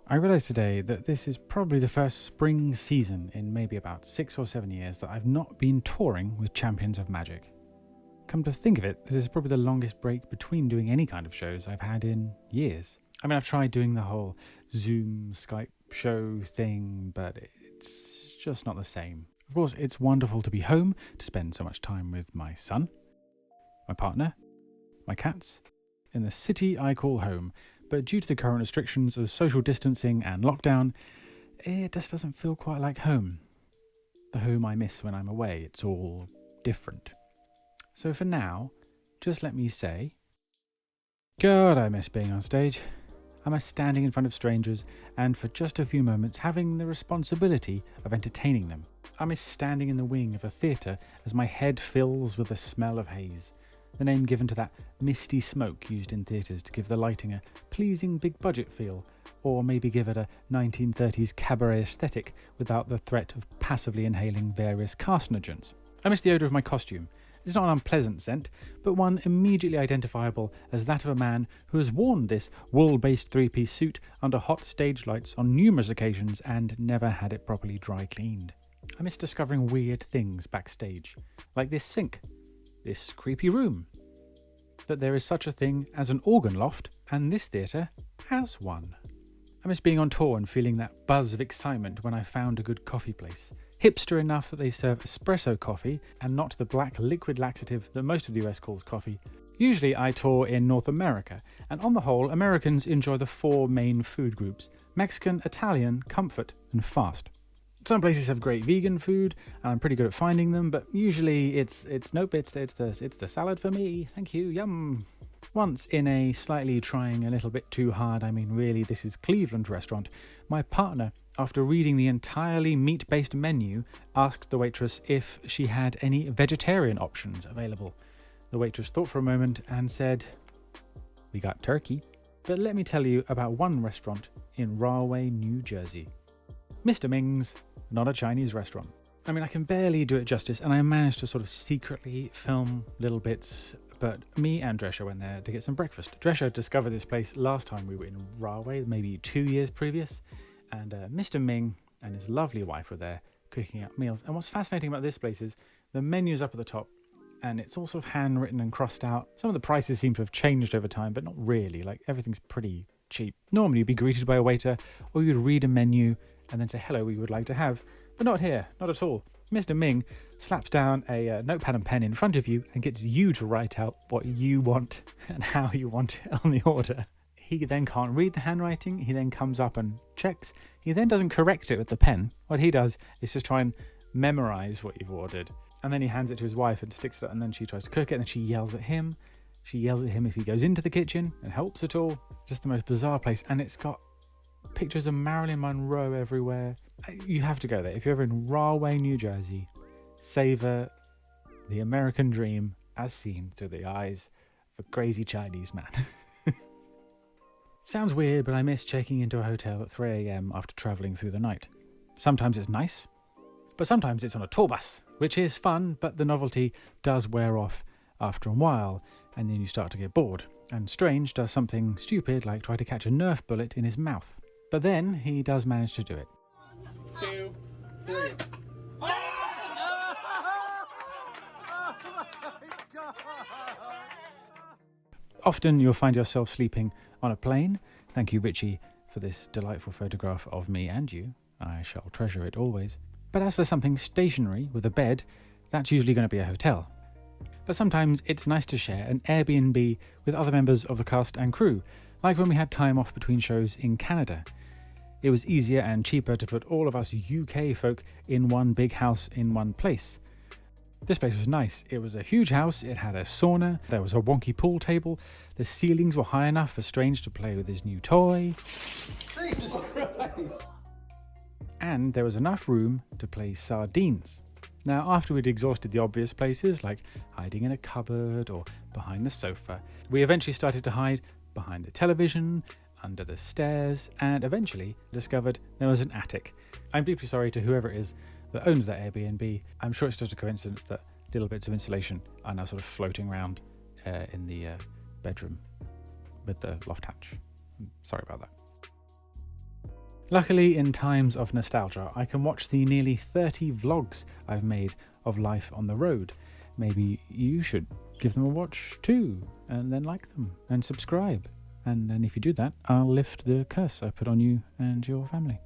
I realised today that this is probably the first spring season in maybe about 6 or 7 years that I've not been touring with Champions of Magic. Come to think of it, this is probably the longest break between doing any kind of shows I've had in years. I mean, I've tried doing the whole Zoom, Skype show thing, but it's just not the same. Of course, it's wonderful to be home, to spend so much time with my son, my partner, my cats, in the city I call home. But due to the current restrictions of social distancing and lockdown, it just doesn't feel quite like home. The home I miss when I'm away, it's all different. So for now, just let me say, God, I miss being on stage. I miss standing in front of strangers and for just a few moments having the responsibility of entertaining them. I miss standing in the wing of a theatre as my head fills with the smell of haze, the name given to that misty smoke used in theatres to give the lighting a pleasing big budget feel, or maybe give it a 1930s cabaret aesthetic without the threat of passively inhaling various carcinogens. I miss the odour of my costume. It's not an unpleasant scent, but one immediately identifiable as that of a man who has worn this wool-based three-piece suit under hot stage lights on numerous occasions and never had it properly dry cleaned. I miss discovering weird things backstage, like this sink, this creepy room, that there is such a thing as an organ loft, and this theatre has one. I miss being on tour and feeling that buzz of excitement when I found a good coffee place. Hipster enough that they serve espresso coffee and not the black liquid laxative that most of the US calls coffee. Usually I tour in North America, and on the whole, Americans enjoy the 4 main food groups: Mexican, Italian, comfort, and fast. Some places have great vegan food, and I'm pretty good at finding them, but usually it's the salad for me, thank you, yum. Once, in a slightly trying a little bit too hard, I mean really this is Cleveland restaurant, my partner, after reading the entirely meat-based menu, asked the waitress if she had any vegetarian options available. The waitress thought for a moment and said, "We got turkey." But let me tell you about one restaurant in Rahway, New Jersey. Mr. Ming's, not a Chinese restaurant. I mean, I can barely do it justice, and I managed to sort of secretly film little bits, but me and Drescher went there to get some breakfast. Drescher discovered this place last time we were in Rahway, maybe 2 years previous, and Mr. Ming and his lovely wife were there cooking up meals. And what's fascinating about this place is the menu's up at the top, and it's all sort of handwritten and crossed out. Some of the prices seem to have changed over time, but not really. Like, everything's pretty cheap. Normally you'd be greeted by a waiter, or you'd read a menu and then say, "Hello, we would like to have," but not here, not at all. Mr. Ming slaps down a notepad and pen in front of you and gets you to write out what you want and how you want it on the order. He then can't read the handwriting. He then comes up and checks. He then doesn't correct it with the pen. What he does is just try and memorize what you've ordered. And then he hands it to his wife and sticks it up, and then she tries to cook it, and then she yells at him. She yells at him if he goes into the kitchen and helps at all. Just the most bizarre place. And it's got pictures of Marilyn Monroe everywhere. You have to go there. If you're ever in Rahway, New Jersey, savor the American dream as seen through the eyes of a crazy Chinese man. Sounds weird, but I miss checking into a hotel at 3 a.m. after travelling through the night. Sometimes it's nice, but sometimes it's on a tour bus, which is fun, but the novelty does wear off after a while, and then you start to get bored. And Strange does something stupid like try to catch a Nerf bullet in his mouth. But then he does manage to do it. 1, 2, 3. Often you'll find yourself sleeping on a plane. Thank you, Richie, for this delightful photograph of me and you. I shall treasure it always. But as for something stationary with a bed, that's usually going to be a hotel. But sometimes it's nice to share an Airbnb with other members of the cast and crew, like when we had time off between shows in Canada. It was easier and cheaper to put all of us UK folk in one big house in one place. This place was nice. It was a huge house, it had a sauna, there was a wonky pool table, the ceilings were high enough for Strange to play with his new toy. Jesus Christ! And there was enough room to play sardines. Now, after we'd exhausted the obvious places, like hiding in a cupboard or behind the sofa, we eventually started to hide behind the television, under the stairs, and eventually discovered there was an attic. I'm deeply sorry to whoever it is that owns that Airbnb. I'm sure it's just a coincidence that little bits of insulation are now sort of floating around in the bedroom with the loft hatch. Sorry about that. Luckily, in times of nostalgia, I can watch the nearly 30 vlogs I've made of life on the road. Maybe you should give them a watch too, and then like them and subscribe. And then if you do that, I'll lift the curse I put on you and your family.